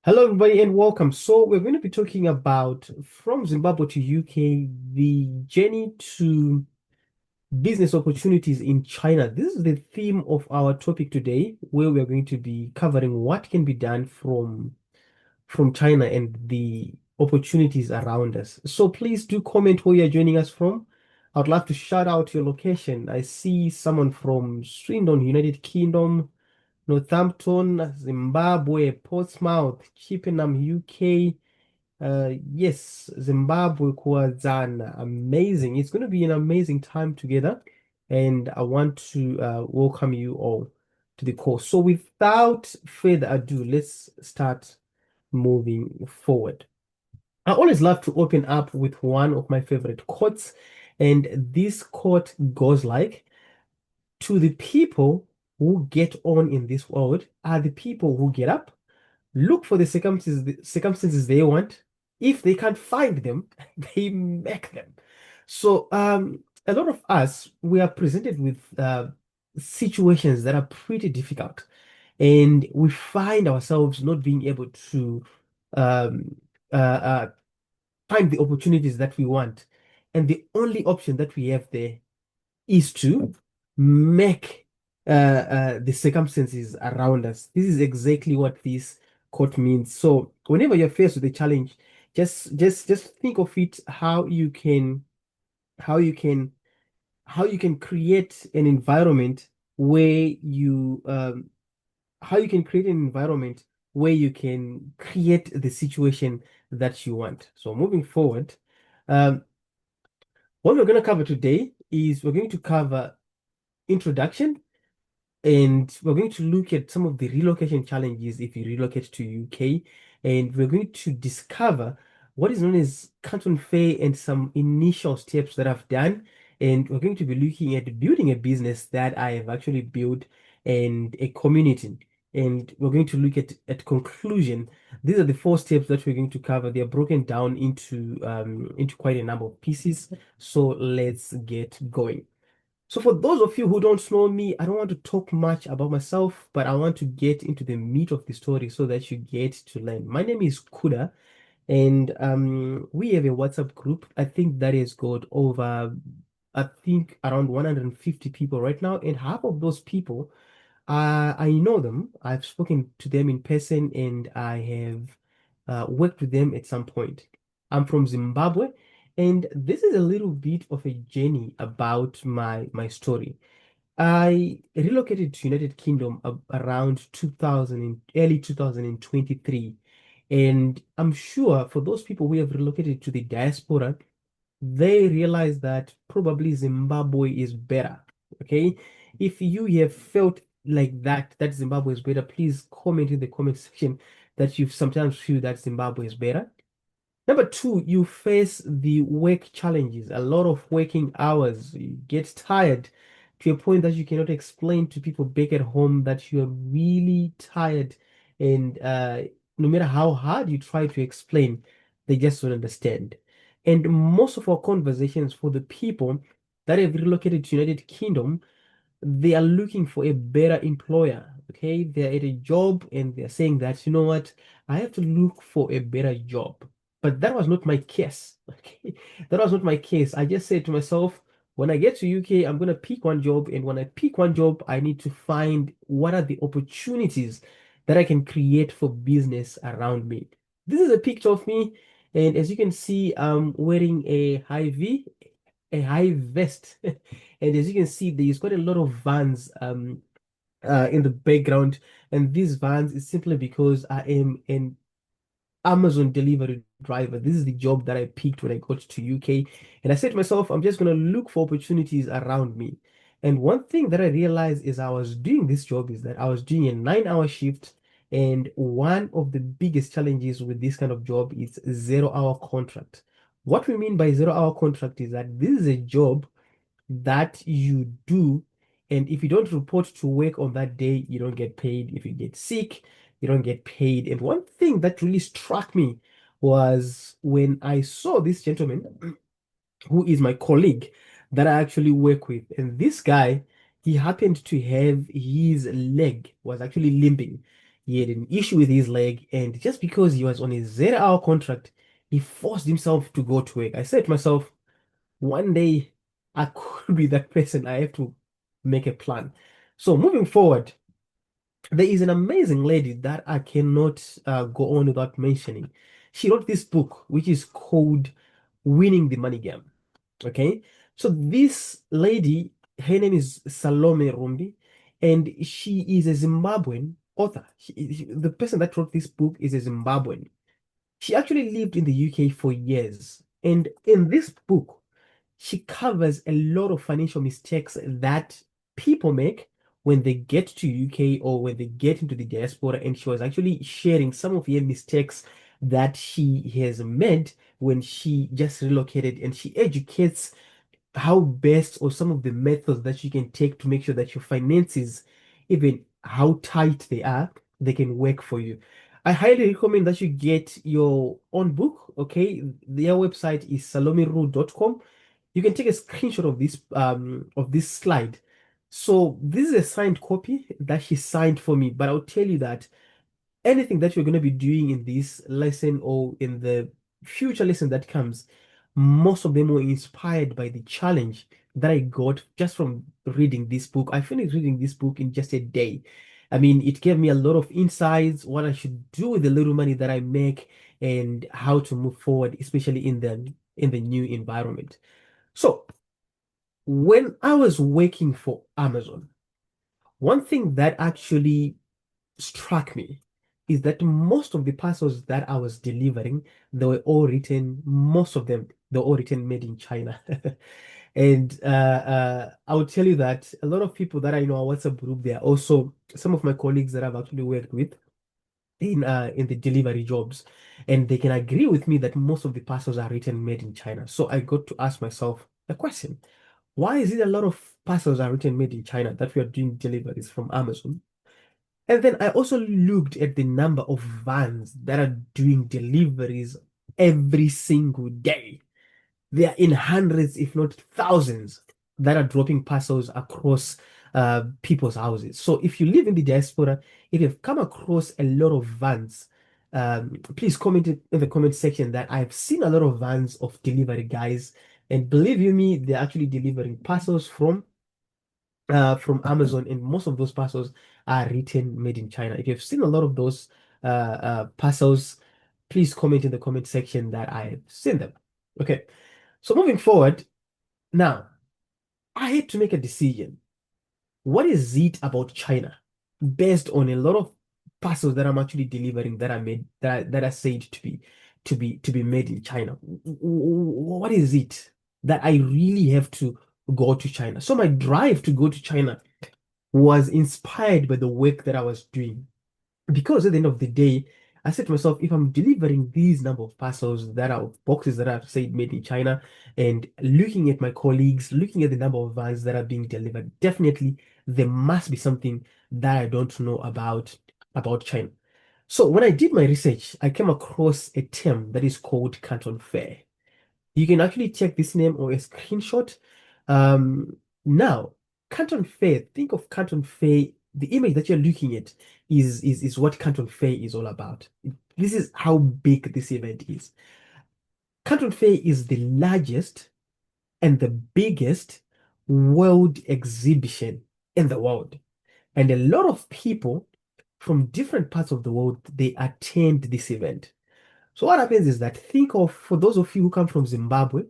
Hello, everybody, and welcome. So, we're going to be talking about from Zimbabwe to UK, the journey to business opportunities in China. This is the theme of our topic today, where we're going to be covering what can be done from China and the opportunities around us. So, please do comment where you're joining us from. I'd love to shout out your location. I see someone from Swindon, United Kingdom. Northampton, Zimbabwe, Portsmouth, Chippenham, UK. Yes, Zimbabwe, Kwazana. Amazing. It's going to be an amazing time together. And I want to welcome you all to the course. So, without further ado, let's start moving forward. I always love to open up with one of my favorite quotes. And this quote goes like, to the people who get on in this world are the people who get up, look for the circumstances they want. If they can't find them, they make them. So a lot of us we are presented with situations that are pretty difficult, and we find ourselves not being able to um, uh, find the opportunities that we want. And the only option that we have there is to make the circumstances around us. This is exactly what this quote means. So whenever you're faced with a challenge, just think of it how you can how you can create an environment where you how you can create an environment where you can create the situation that you want. So moving forward, um, what we're going to cover today is we're going to cover introduction. And we're going to look at some of the relocation challenges if you relocate to UK. And we're going to discover what is known as Canton Fair and some initial steps that I've done. And we're going to be looking at building a business that I have actually built and a community. And we're going to look at conclusion. These are the four steps that we're going to cover. They are broken down into quite a number of pieces. So let's get going. So for those of you who don't know me, I don't want to talk much about myself, but I want to get into the meat of the story so that you get to learn. My name is Kuda, and we have a WhatsApp group. I think that has got over, I think around 150 people right now, and half of those people, I know them. I've spoken to them in person, and I have worked with them at some point. I'm from Zimbabwe, and this is a little bit of a journey about my story. I relocated to United Kingdom around 2000 early 2023, and I'm sure for those people who have relocated to the diaspora, they realize that probably Zimbabwe is better. Okay. If you have felt like that Zimbabwe is better, please comment in the comment section that you sometimes feel that Zimbabwe is better. Number two, you face the work challenges, a lot of working hours. You get tired to a point that you cannot explain to people back at home that you're really tired. And no matter how hard you try to explain, they just don't understand. And most of our conversations for the people that have relocated to United Kingdom, they are looking for a better employer. Okay, they're at a job and they're saying that, you know what, I have to look for a better job. But that was not my case. Okay, that was not my case. I just said to myself, when I get to UK, I'm gonna pick one job, and when I pick one job, I need to find what are the opportunities that I can create for business around me. This is a picture of me, and as you can see, I'm wearing a high vest. And as you can see, there's quite a lot of vans in the background. And these vans is simply because I am an Amazon delivery driver. This is the job that I picked when I got to UK. And I said to myself, I'm just going to look for opportunities around me. And one thing that I realized is I was doing this job is that I was doing a 9-hour shift. And one of the biggest challenges with this kind of job is 0-hour contract. What we mean by 0-hour contract is that this is a job that you do. And if you don't report to work on that day, you don't get paid. If you get sick, you don't get paid. And one thing that really struck me was when I saw this gentleman who is my colleague that I actually work with. And this guy, he happened to have his leg was actually limping. He had an issue with his leg, and just because he was on a 0 hour contract, he forced himself to go to work. I said to myself, one day I could be that person. I have to make a plan. So moving forward, there is an amazing lady that I cannot go on without mentioning. She wrote this book, which is called Winning the Money Game. Okay. So this lady, her name is Salome Rumbi, and she is a Zimbabwean author. The person that wrote this book is a Zimbabwean. She actually lived in the UK for years. And in this book, she covers a lot of financial mistakes that people make when they get to UK or when they get into the diaspora. And she was actually sharing some of her mistakes that she has made when she just relocated, and she educates how best or some of the methods that you can take to make sure that your finances, even how tight they are, they can work for you. I highly recommend that you get your own book. Okay, their website is salomeru.com. You can take a screenshot of this slide. So this is a signed copy that she signed for me, but I'll tell you that anything that you're going to be doing in this lesson or in the future lesson that comes, most of them were inspired by the challenge that I got just from reading this book. I finished reading this book in just a day. I mean, it gave me a lot of insights, what I should do with the little money that I make and how to move forward, especially in the new environment. So, when I was working for Amazon, one thing that actually struck me is that most of the parcels that I was delivering, they were all written, most of them, they're all written made in China. And I will tell you that a lot of people that I know our WhatsApp group, they are also some of my colleagues that I've actually worked with in the delivery jobs, and they can agree with me that most of the parcels are written made in China. So I got to ask myself a question. Why is it a lot of parcels are written made in China that we are doing deliveries from Amazon? And then I also looked at the number of vans that are doing deliveries every single day. They are in hundreds, if not thousands, that are dropping parcels across people's houses. So if you live in the diaspora, if you've come across a lot of vans, please comment in the comment section that I've seen a lot of vans of delivery guys. And believe you me, they're actually delivering parcels from Amazon, and most of those parcels are written made in China. If you've seen a lot of those parcels, please comment in the comment section that I have seen them. Okay, so moving forward, now I had to make a decision. What is it about China, based on a lot of parcels that I'm actually delivering that are made that are said to be made in China? What is it that I really have to go to China? So my drive to go to China was inspired by the work that I was doing. Because at the end of the day, I said to myself, if I'm delivering these number of parcels that are boxes that are said made in China, and looking at my colleagues, looking at the number of vans that are being delivered, definitely there must be something that I don't know about China. So when I did my research, I came across a term that is called Canton Fair. You can actually check this name or a screenshot. Now, Canton Fair, think of Canton Fair, the image that you're looking at is what Canton Fair is all about. This is how big this event is. Canton Fair is the largest and the biggest world exhibition in the world. And a lot of people from different parts of the world, they attend this event. So what happens is that think of, for those of you who come from Zimbabwe,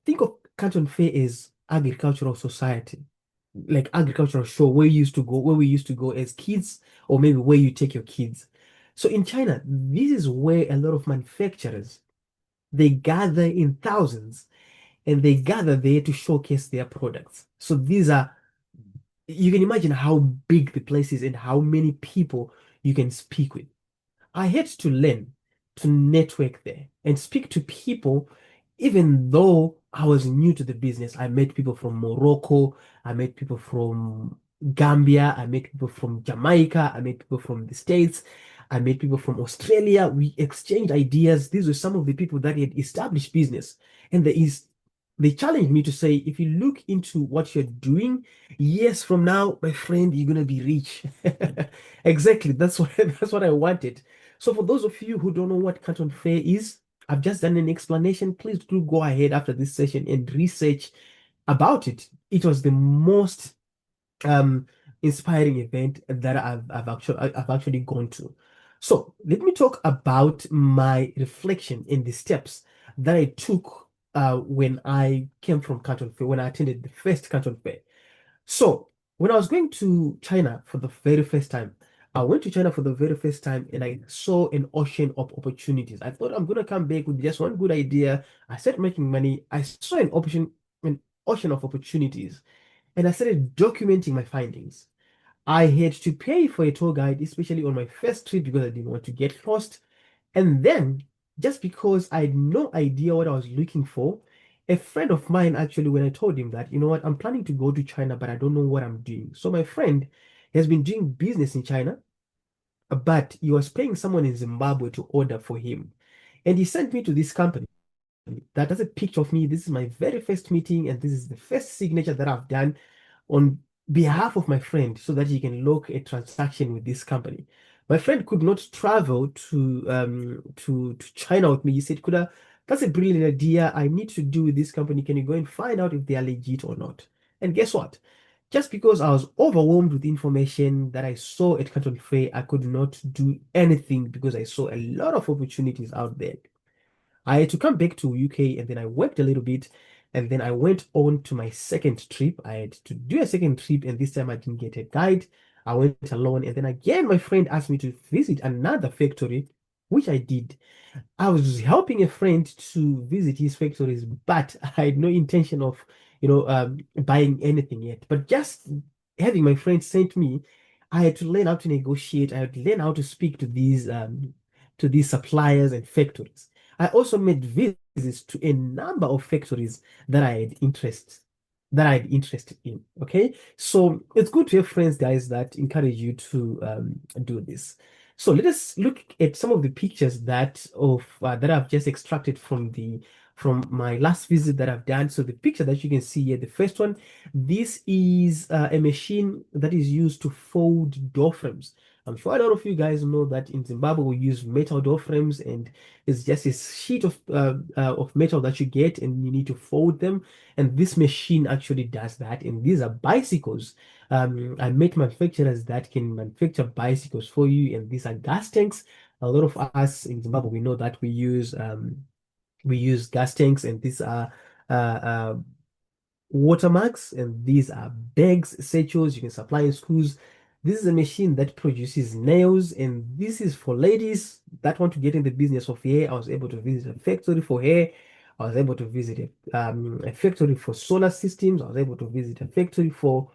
think of Canton Fair as agricultural society, like agricultural show where you used to go, where we used to go as kids, or maybe where you take your kids. So in China, this is where a lot of manufacturers they gather in thousands, and they gather there to showcase their products. So these are, you can imagine how big the place is and how many people you can speak with. I had to learn to network there and speak to people, even though I was new to the business. I met people from Morocco, I met people from Gambia, I met people from Jamaica, I met people from the States, I met people from Australia. We exchanged ideas. These were some of the people that had established business. And there is they challenged me to say, if you look into what you're doing, years from now, my friend, you're gonna be rich. Exactly. That's what that's what I wanted. So for those of you who don't know what Canton Fair is, I've just done an explanation. Please do go ahead after this session and research about it. It was the most um inspiring event that I've actually gone to. So let me talk about my reflection in the steps that I took when I came from Canton Fair, when I attended the first Canton Fair. So when I was going to China for the very first time, I went to China for the very first time and I saw an ocean of opportunities. I thought I'm gonna come back with just one good idea. I started making money. I saw an ocean of opportunities, and I started documenting my findings. I had to pay for a tour guide, especially on my first trip because I didn't want to get lost. And then, just because I had no idea what I was looking for, a friend of mine actually, when I told him that, you know what, I'm planning to go to China, but I don't know what I'm doing. So my friend has been doing business in China, but he was paying someone in Zimbabwe to order for him. And he sent me to this company that has a picture of me. This is my very first meeting, and this is the first signature that I've done on behalf of my friend so that he can lock a transaction with this company. My friend could not travel to China with me. He said, Kuda, that's a brilliant idea. I need to do with this company. Can you go and find out if they are legit or not? And guess what? Just because I was overwhelmed with information that I saw at Canton Fair, I could not do anything because I saw a lot of opportunities out there. I had to come back to UK and then I worked a little bit and then I went on to my second trip. I had to do a second trip and this time I didn't get a guide. I went alone and then again my friend asked me to visit another factory, which I did. I was helping a friend to visit his factories, but I had no intention of, buying anything yet. But just having my friend sent me, I had to learn how to negotiate. I had to learn how to speak to these suppliers and factories. I also made visits to a number of factories that I had interest in. Okay, so it's good to have friends, guys, that encourage you to do this. So let us look at some of the pictures that I've just extracted from my last visit that I've done. So the picture that you can see here, the first one, this is a machine that is used to fold door frames. I'm sure a lot of you guys know that in Zimbabwe we use metal door frames, and it's just a sheet of metal that you get, and you need to fold them. And this machine actually does that. And these are bicycles. I met manufacturers that can manufacture bicycles for you, and these are gas tanks. A lot of us in Zimbabwe, we know that we use gas tanks, and these are uh, uh, watermarks, and these are bags, satchels you can supply in schools. This is a machine that produces nails, and this is for ladies that want to get in the business of hair. I was able to visit a factory for hair. I was able to visit a factory for solar systems. I was able to visit a factory for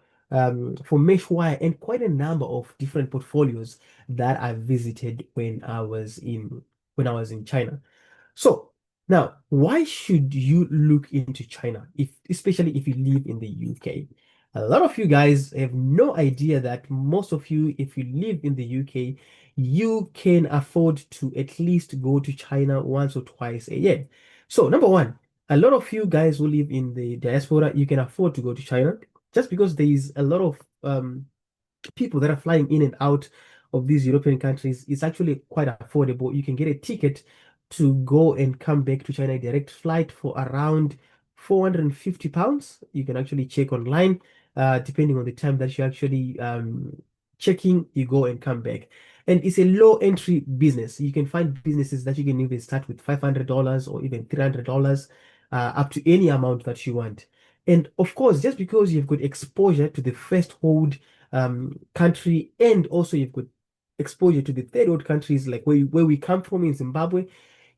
mesh wire, and quite a number of different portfolios that I visited when I was in China. So now, why should you look into China, especially if you live in the UK? A lot of you guys have no idea that most of you, if you live in the UK, you can afford to at least go to China once or twice a year. So, number one, a lot of you guys who live in the diaspora, you can afford to go to China just because there is a lot of people that are flying in and out of these European countries. It's actually quite affordable. You can get a ticket to go and come back to China, a direct flight for around £450. You can actually check online, depending on the time that you're actually checking, you go and come back. And it's a low entry business. You can find businesses that you can even start with $500 or even $300, up to any amount that you want. And of course, just because you've got exposure to the first hold country, and also you've got exposure to the third world countries like where we come from in Zimbabwe,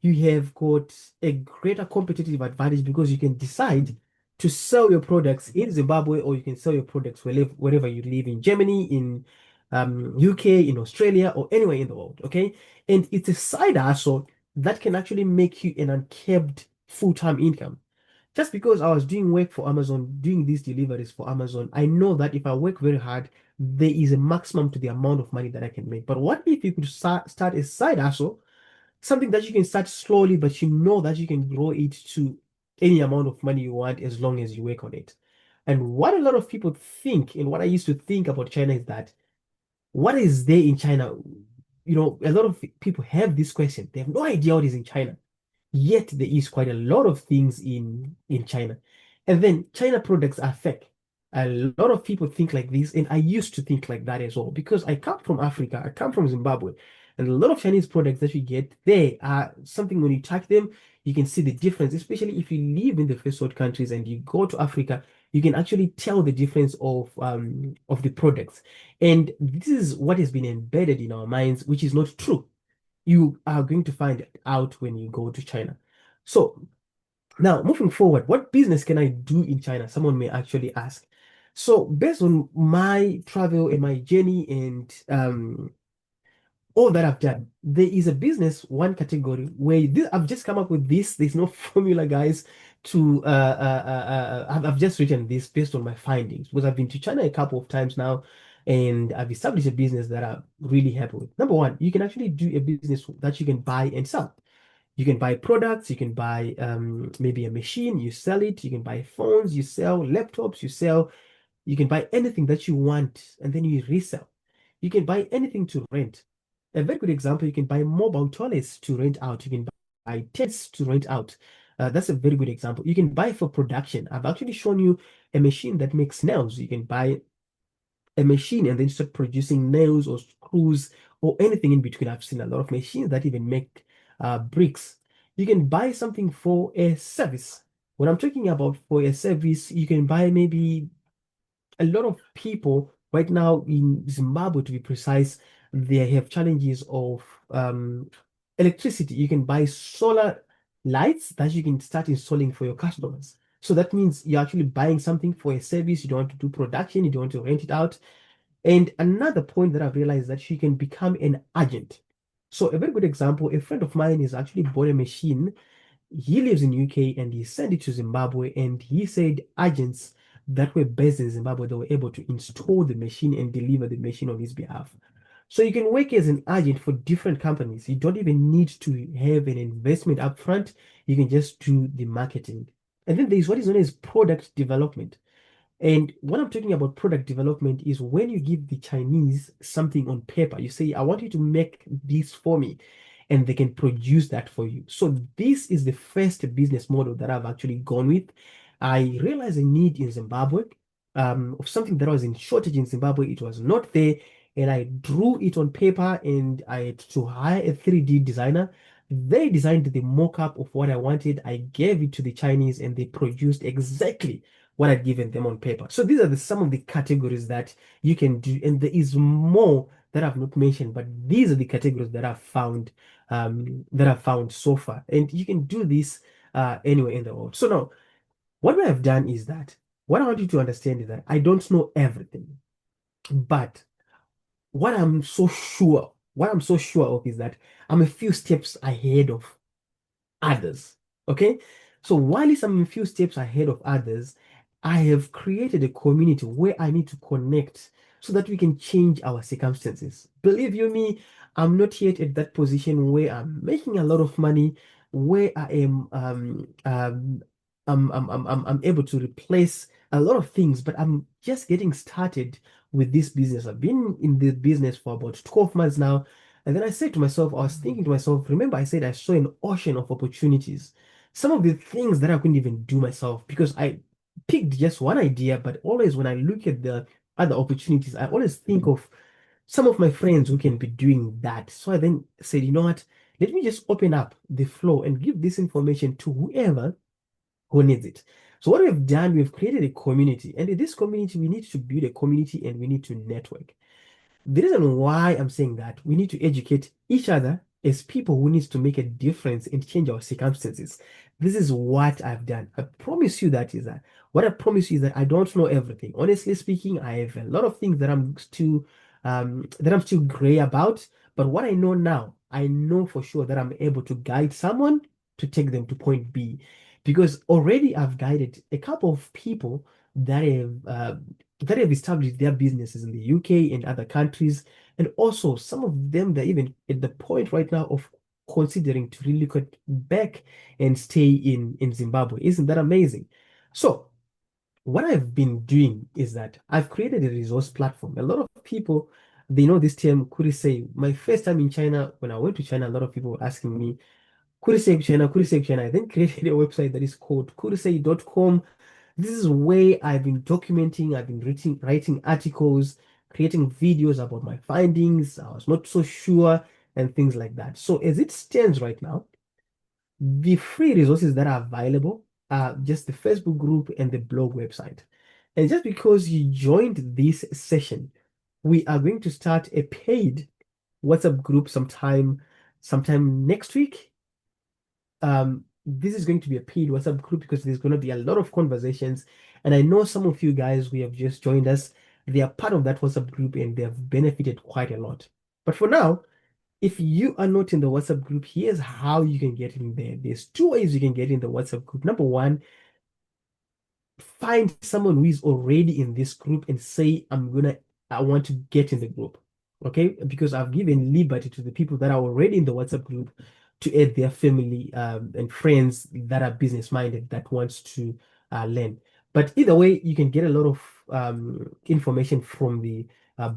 you have got a greater competitive advantage because you can decide to sell your products in Zimbabwe, or you can sell your products wherever you live, in Germany, in UK, in Australia, or anywhere in the world. Okay, and it's a side hustle that can actually make you an uncapped full-time income. Just because I was doing work for Amazon, doing these deliveries for Amazon, I know that if I work very hard, there is a maximum to the amount of money that I can make. But what if you could start a side hustle, something that you can start slowly, but you know that you can grow it to any amount of money you want as long as you work on it. And what a lot of people think, and what I used to think about China is that what is there in China? A lot of people have this question. They have no idea what is in China. Yet there is quite a lot of things in China. And then China products are fake. A lot of people think like this, and I used to think like that as well because I come from Africa, I come from Zimbabwe, and a lot of Chinese products that you get there are something when you touch them, you can see the difference, especially if you live in the first world countries and you go to Africa, you can actually tell the difference of the products. And this is what has been embedded in our minds, which is not true. You are going to find it out when you go to China. So now moving forward, what business can I do in China? Someone may actually ask. So based on my travel and my journey and all that I've done, there is a business one category where I've just come up with this. There's no formula, guys. I've just written this based on my findings because I've been to China a couple of times now, and I've established a business that I'm really happy with. Number one, you can actually do a business that you can buy and sell. You can buy products, you can buy maybe a machine, you sell it. You can buy phones, you sell laptops, you sell. You can buy anything that you want and then you resell. You can buy anything to rent. A very good example, you can buy mobile toilets to rent out. You can buy tents to rent out. That's a very good example. You can buy for production. I've actually shown you a machine that makes nails. You can buy a machine and then start producing nails or screws or anything in between. I've seen a lot of machines that even make bricks. You can buy something for a service. When I'm talking about for a service, you can buy maybe a lot of people right now in Zimbabwe, to be precise, they have challenges of electricity. You can buy solar lights that you can start installing for your customers. So that means you're actually buying something for a service. You don't want to do production, you don't want to rent it out. And another point that I've realized that she can become an agent. So a very good example, a friend of mine is actually bought a machine. He lives in UK and he sent it to Zimbabwe and he said agents that were based in Zimbabwe, they were able to install the machine and deliver the machine on his behalf. So you can work as an agent for different companies. You don't even need to have an investment up front. You can just do the marketing. And then there's what is known as product development. And what I'm talking about product development is when you give the Chinese something on paper, you say, I want you to make this for me, and they can produce that for you. So this is the first business model that I've actually gone with. I realized a need in Zimbabwe of something that was in shortage in Zimbabwe. It was not there, and I drew it on paper, and I had to hire a 3D designer. They designed the mock-up of what I wanted. I gave it to the Chinese, and they produced exactly what I'd given them on paper. So these are some of the categories that you can do, and there is more that I've not mentioned, but these are the categories that I've found so far. And you can do this anywhere in the world. So now, what we have done is that what I want you to understand is that I don't know everything, but what I'm so sure of is that I'm a few steps ahead of others. Okay. So while I'm a few steps ahead of others, I have created a community where I need to connect so that we can change our circumstances. Believe you me, I'm not yet at that position where I'm making a lot of money, where I am I'm able to replace a lot of things, but I'm just getting started with this business. I've been in this business for about 12 months now. And then I said to myself, I was thinking to myself, remember I said I saw an ocean of opportunities. Some of the things that I couldn't even do myself because I picked just one idea, but always when I look at the other opportunities, I always think of some of my friends who can be doing that. So I then said, you know what? Let me just open up the flow and give this information to whoever who needs it. So what we've done, we've created a community. And in this community, we need to build a community and we need to network. The reason why I'm saying that we need to educate each other as people who needs to make a difference and change our circumstances. This is what I've done. I promise you that is that. What I promise you is that I don't know everything. Honestly speaking, I have a lot of things that I'm still gray about. But what I know now, I know for sure that I'm able to guide someone to take them to point B. Because already I've guided a couple of people that have established their businesses in the UK and other countries. And also, some of them, they're even at the point right now of considering to relocate back and stay in Zimbabwe. Isn't that amazing? So what I've been doing is that I've created a resource platform. A lot of people, they know this term, Kurisei. My first time in China, when I went to China, a lot of people were asking me, Kurisei China, Kurisei China. I then created a website that is called kurisei.com. This is where I've been documenting, I've been writing articles, creating videos about my findings. I was not so sure and things like that. So as it stands right now, the free resources that are available are just the Facebook group and the blog website. And just because you joined this session, we are going to start a paid WhatsApp group sometime next week. This is going to be a paid WhatsApp group because there's going to be a lot of conversations. And I know some of you guys who have just joined us, they are part of that WhatsApp group and they have benefited quite a lot. But for now, if you are not in the WhatsApp group, here's how you can get in there. There's two ways you can get in the WhatsApp group. Number one, find someone who is already in this group and say, I want to get in the group. Okay, because I've given liberty to the people that are already in the WhatsApp group to add their family and friends that are business minded that wants to learn. But either way, you can get a lot of information from the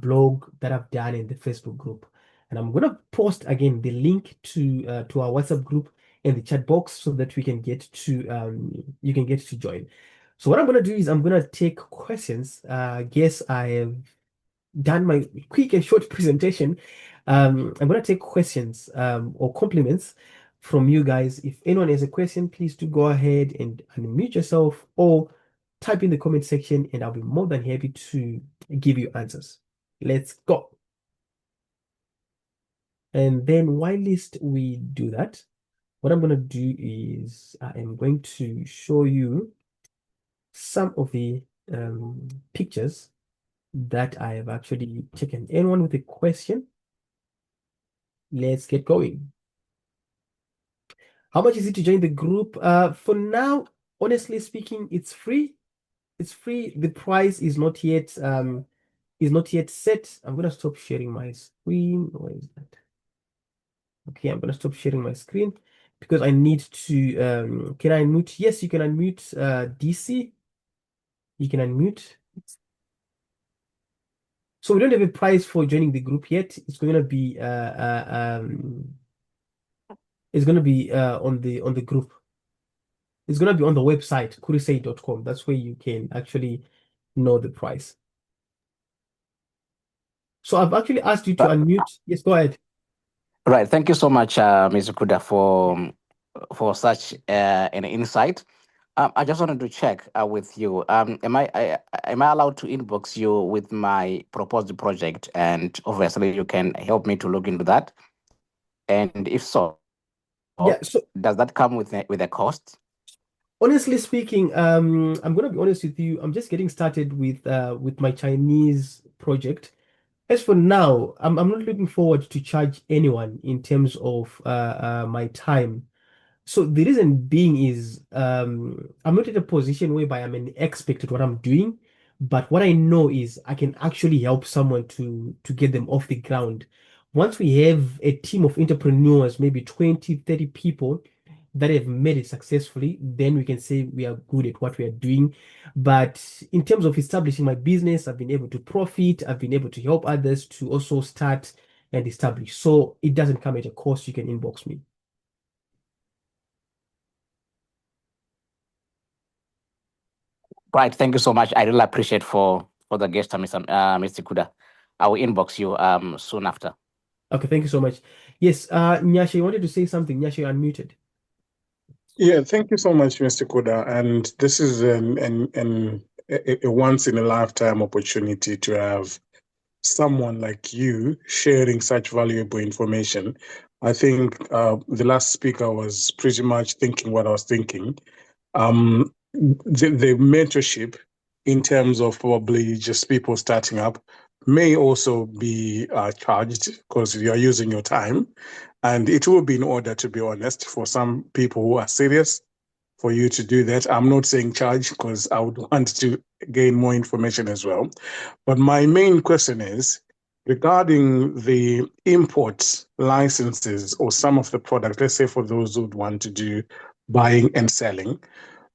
blog that I've done in the Facebook group. And I'm gonna post again the link to our WhatsApp group in the chat box so that we can get to you can get to join. So what I'm gonna do is I'm gonna take questions. Guess I have done my quick and short presentation. I'm gonna take questions or compliments from you guys. If anyone has a question, please do go ahead and unmute yourself or type in the comment section, and I'll be more than happy to give you answers. Let's go. And then whilst we do that, what I'm gonna do is I am going to show you some of the pictures that I have actually taken. Anyone with a question? Let's get going. How much is it to join the group? For now, honestly speaking, it's free. It's free. The price is not yet set. I'm gonna stop sharing my screen. Where is that? Okay, I'm gonna stop sharing my screen because I need to can I unmute? Yes, you can unmute DC. You can unmute. So we don't have a price for joining the group yet. It's gonna be on the group. It's gonna be on the website, kurisei.com. That's where you can actually know the price. So I've actually asked you to unmute. Yes, go ahead. Right. Thank you so much, Mr. Kuda, for such an insight. I just wanted to check with you. Am I allowed to inbox you with my proposed project, and obviously you can help me to look into that? And if so, Yeah, so does that come with a cost? honestly speaking, I'm gonna be honest with you. I'm just getting started with my Chinese project. As for now, I'm not looking forward to charge anyone in terms of my time. So the reason being is I'm not in a position whereby I'm an expert at what I'm doing, but what I know is I can actually help someone to get them off the ground. Once we have a team of entrepreneurs, maybe 20, 30 people that have made it successfully, then we can say we are good at what we are doing. But in terms of establishing my business, I've been able to profit, I've been able to help others to also start and establish. So it doesn't come at a cost. You can inbox me. Right. Thank you so much. I really appreciate for the guest, Mr. Kuda. I will inbox you soon after. Okay, thank you so much. Yes, Nyasha, you wanted to say something. Nyasha, you're unmuted. Yeah, thank you so much, Mr. Koda. And this is a once in a lifetime opportunity to have someone like you sharing such valuable information. I think the last speaker was pretty much thinking what I was thinking. The mentorship in terms of probably just people starting up may also be charged because you are using your time. And it will be in order, to be honest, for some people who are serious for you to do that. I'm not saying charge because I would want to gain more information as well. But my main question is, regarding the import licenses or some of the products, let's say for those who would want to do buying and selling,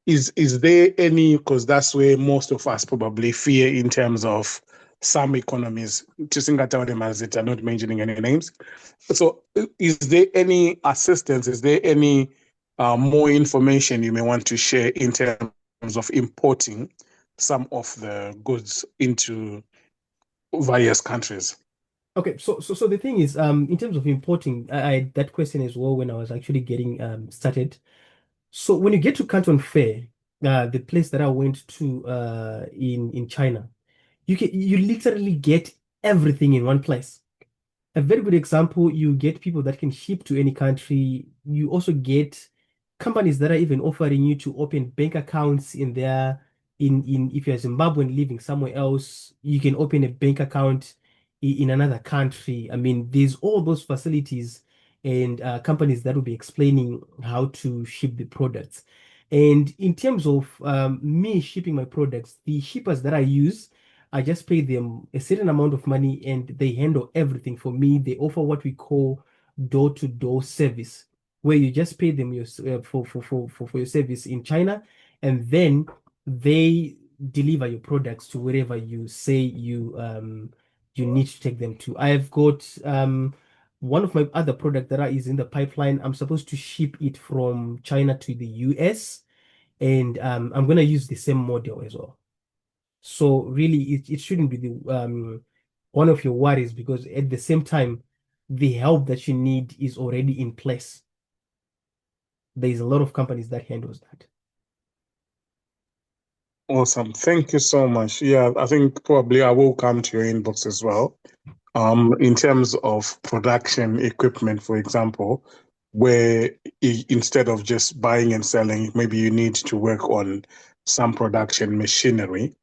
is there any, because that's where most of us probably fear in terms of some economies, are not mentioning any names. So is there any assistance? Is there any more information you may want to share in terms of importing some of the goods into various countries? Okay, so the thing is, in terms of importing, I that question as well when I was actually getting started. So when you get to Canton Fair, the place that I went to in China, you literally get everything in one place. A very good example, you get people that can ship to any country. You also get companies that are even offering you to open bank accounts in there. In if you're Zimbabwean living somewhere else, you can open a bank account in another country. I mean, there's all those facilities and companies that will be explaining how to ship the products. And in terms of me shipping my products, the shippers that I use, I just pay them a certain amount of money and they handle everything for me. They offer what we call door-to-door service, where you just pay them for your service in China, and then they deliver your products to wherever you say you need to take them to. I've got one of my other product that is in the pipeline. I'm supposed to ship it from China to the US, and I'm gonna use the same model as well. So really, it shouldn't be the one of your worries because at the same time, the help that you need is already in place. There's a lot of companies that handles that. Awesome. Thank you so much. Yeah, I think probably I will come to your inbox as well. In terms of production equipment, for example, where instead of just buying and selling, maybe you need to work on some production machinery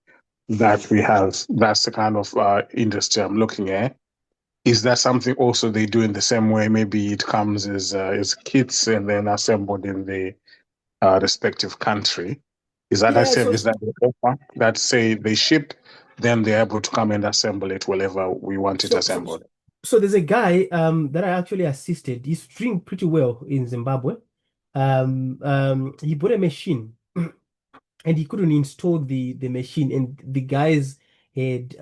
that we have. That's the kind of industry I'm looking at. Is that something also they do in the same way? Maybe it comes as kits and then assembled in the respective country. Is that a Yeah, so service that they offer? That say they ship, then they're able to come and assemble it wherever we want it so so assembled. so there's a guy that I actually assisted. He's doing pretty well in Zimbabwe. He bought a machine and he couldn't install the machine, and the guys had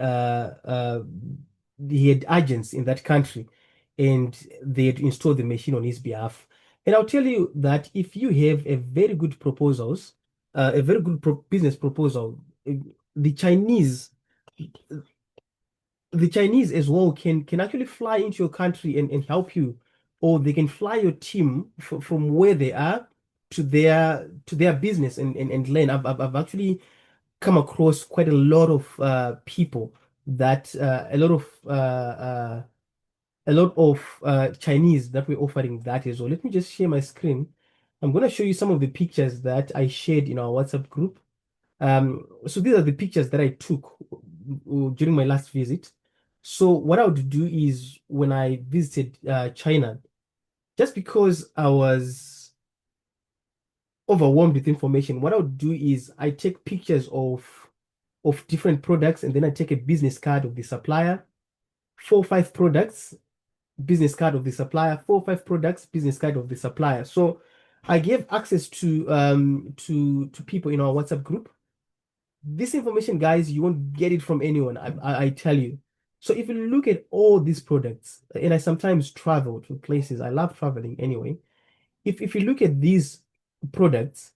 he had agents in that country, and they had installed the machine on his behalf. And I'll tell you that if you have a very good proposals, a very good business proposal, eh, the Chinese the Chinese as well can actually fly into your country and help you, or they can fly your team from where they are to their business and learn. I've actually come across quite a lot of people that a lot of Chinese that were offering that as well. Let me just share my screen. I'm going to show you some of the pictures that I shared in our WhatsApp group. So these are the pictures that I took during my last visit. So what I would do is when I visited China, just because I was overwhelmed with information, what I would do is I take pictures of different products and then I take a business card of the supplier, 4 or 5 products, business card of the supplier, 4 or 5 products, business card of the supplier. So I gave access to people in our WhatsApp group. This information, guys, you won't get it from anyone. I tell you. So if you look at all these products, and I sometimes travel to places, I love traveling anyway. If you look at these products,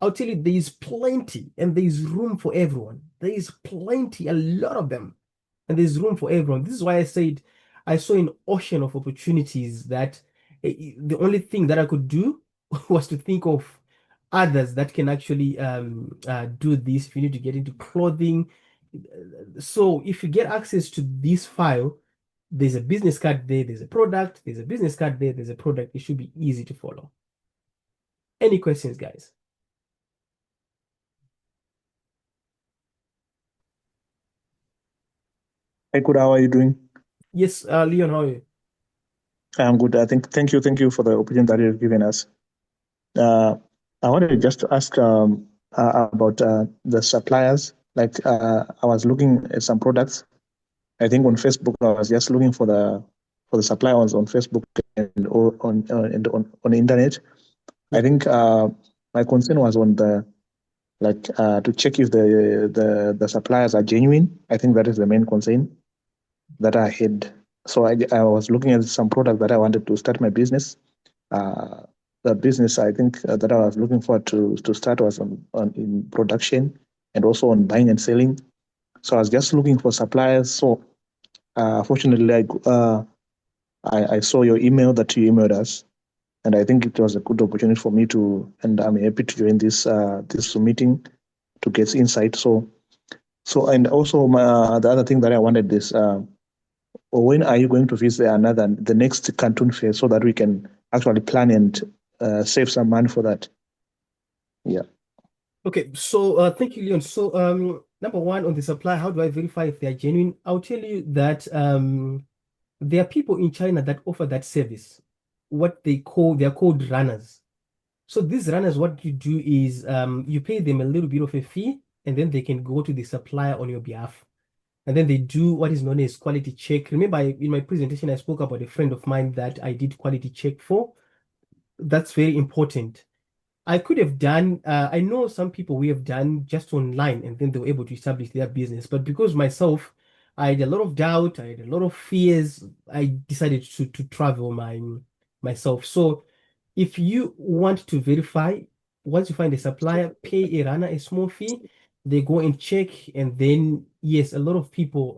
I'll tell you there is plenty and there is room for everyone. There is plenty, a lot of them, and there's room for everyone. This is why I said I saw an ocean of opportunities that the only thing that I could do was to think of others that can actually do this. If you need to get into clothing, so if you get access to this file, there's a business card there, there's a product, there's a business card there, there's a product. It should be easy to follow. Any questions, guys? Hey, good. How are you doing? Yes, Leon, how are you? I'm good. I think. Thank you for the opportunity that you've given us. Uh, I wanted just to ask about the suppliers. Like I was looking at some products, I think on Facebook, I was just looking for the suppliers on Facebook and on the internet. I Yeah. think my concern was on to check if the suppliers are genuine. I think that is the main concern that I had. So I was looking at some product that I wanted to start my business. The business I think that I was looking for to start was on in production and also on buying and selling. So I was just looking for suppliers. So fortunately, I saw your email that you emailed us, and I think it was a good opportunity for me and I'm happy to join this meeting to get insight. And also the other thing that I wanted is when are you going to visit the next Canton Fair so that we can actually plan and save some money for that? Yeah. Okay, so thank you, Leon. So number one on the supply, how do I verify if they are genuine? I'll tell you that there are people in China that offer that service. They're called runners. So these runners, what you do is you pay them a little bit of a fee, and then they can go to the supplier on your behalf. And then they do what is known as quality check. Remember, in my presentation, I spoke about a friend of mine that I did quality check for. That's very important. I could have done, I know some people we have done just online and then they were able to establish their business. But because myself, I had a lot of doubt, I had a lot of fears, I decided to travel myself. So if you want to verify, once you find a supplier, pay a runner a small fee, they go and check, and then yes, a lot of people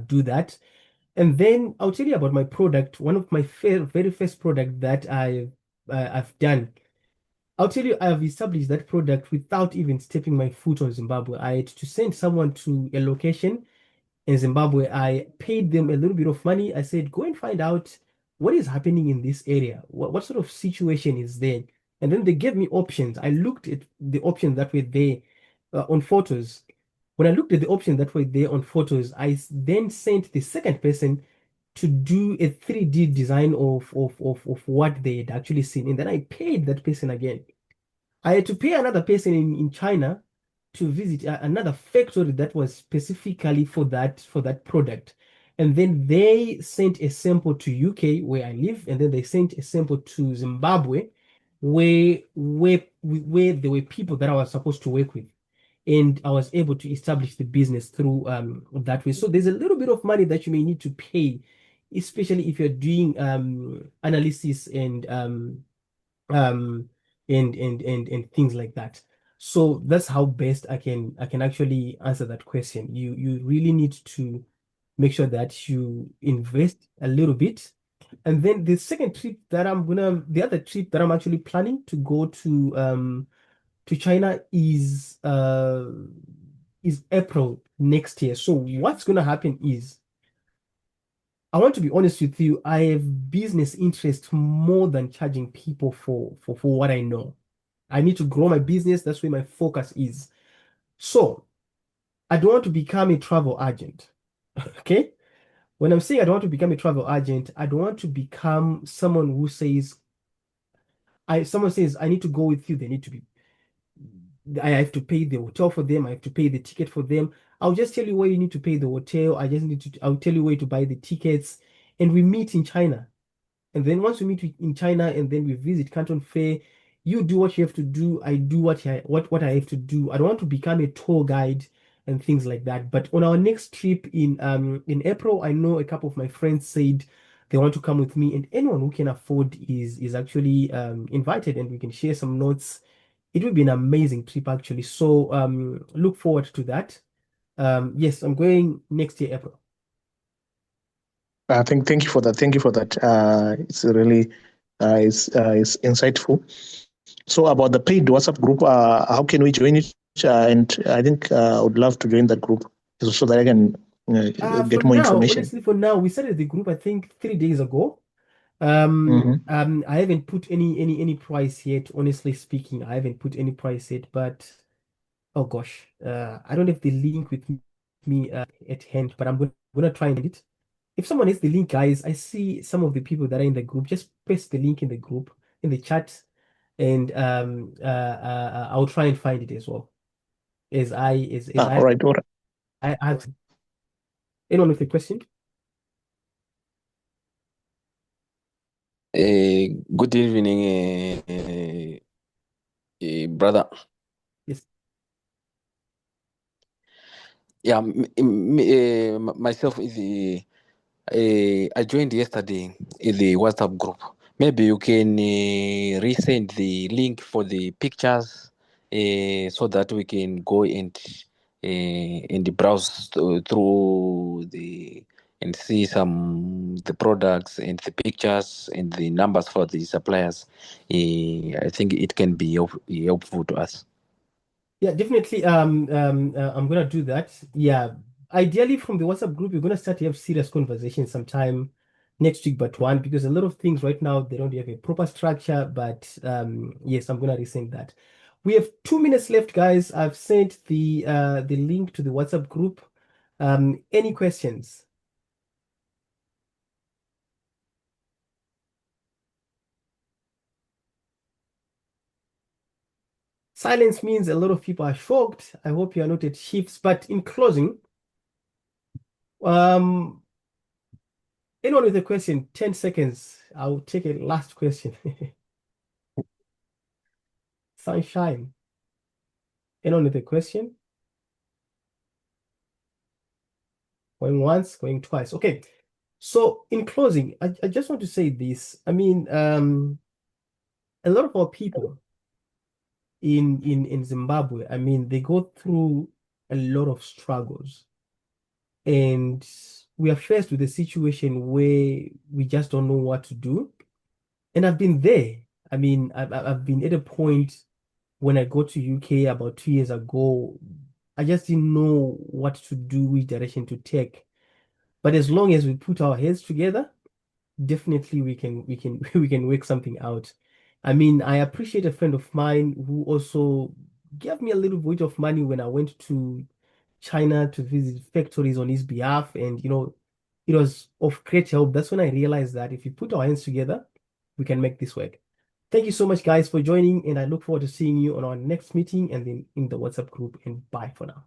do that. And then I'll tell you about my product. One of my very first product that I've done. I'll tell you, I have established that product without even stepping my foot on Zimbabwe. I had to send someone to a location in Zimbabwe. I paid them a little bit of money. I said, go and find out what is happening in this area. What sort of situation is there? And then they gave me options. I looked at the options that were there on photos. When I looked at the options that were there on photos, then sent the second person to do a 3D design of what they had actually seen. And then I paid that person again. I had to pay another person in China to visit another factory that was specifically for that product. And then they sent a sample to UK where I live, and then they sent a sample to Zimbabwe where there were people that I was supposed to work with. And I was able to establish the business through that way. So there's a little bit of money that you may need to pay, especially if you're doing analysis um and things like that. So that's how best I can actually answer that question. You really need to make sure that you invest a little bit. And then the other trip that I'm actually planning to go to China is April next year. So what's gonna happen is, I want to be honest with you, I have business interest more than charging people for what I know. I need to grow my business. That's where my focus is. So I don't want to become a travel agent. Okay? When I'm saying I don't want to become a travel agent, I don't want to become someone who says, someone says, I need to go with you. I have to pay the hotel for them. I have to pay the ticket for them. I'll just tell you where you need to pay the hotel. I'll tell you where to buy the tickets. And we meet in China. And then once we meet in China and then we visit Canton Fair, you do what you have to do. I do what I have to do. I don't want to become a tour guide and things like that. But on our next trip in April, I know a couple of my friends said they want to come with me, and anyone who can afford is actually invited, and we can share some notes. It will be an amazing trip actually. So look forward to that. Yes, I'm going next year, April. Thank you for that. Thank you for that. It's really it's insightful. So about the paid WhatsApp group, how can we join it? And I think I would love to join that group so that I can For get more now, information. honestly, for now, we started the group, I think 3 days ago. I haven't put any price yet, honestly speaking. I haven't put any price yet, but oh gosh, I don't have the link with me at hand, but I'm gonna try and find it. If someone has the link, guys, I see some of the people that are in the group. Just paste the link in the group in the chat, and I'll try and find it as well. As I All right, all right. I have. Anyone with a question? Good evening, brother. Yes. Yeah, myself is I joined yesterday in the WhatsApp group. Maybe you can resend the link for the pictures so that we can go and browse through the and see some the products and the pictures and the numbers for the suppliers. I think it can be helpful to us. Yeah, definitely. I'm gonna do that. Yeah, ideally from the WhatsApp group, we're gonna start to have serious conversations sometime next week, but one because a lot of things right now they don't have a proper structure. But yes, I'm gonna resend that. We have 2 minutes left, guys. I've sent the link to the WhatsApp group. Any questions? Silence means a lot of people are shocked. I hope you are not at shifts. But in closing, um, anyone with a question, 10 seconds. I'll take a last question. Sunshine. Anyone with a question? Going once, going twice. Okay. So in closing, I just want to say this. I mean, a lot of our people in Zimbabwe, I mean, they go through a lot of struggles. And we are faced with a situation where we just don't know what to do. And I've been there. I mean, I've been at a point when I got to UK about 2 years ago, I just didn't know what to do, which direction to take. But as long as we put our heads together, definitely we can we can work something out. I mean, I appreciate a friend of mine who also gave me a little bit of money when I went to China to visit factories on his behalf, and it was of great help. That's when I realized that if we put our hands together, we can make this work. Thank you so much, guys, for joining, and I look forward to seeing you on our next meeting and then in the WhatsApp group. And bye for now.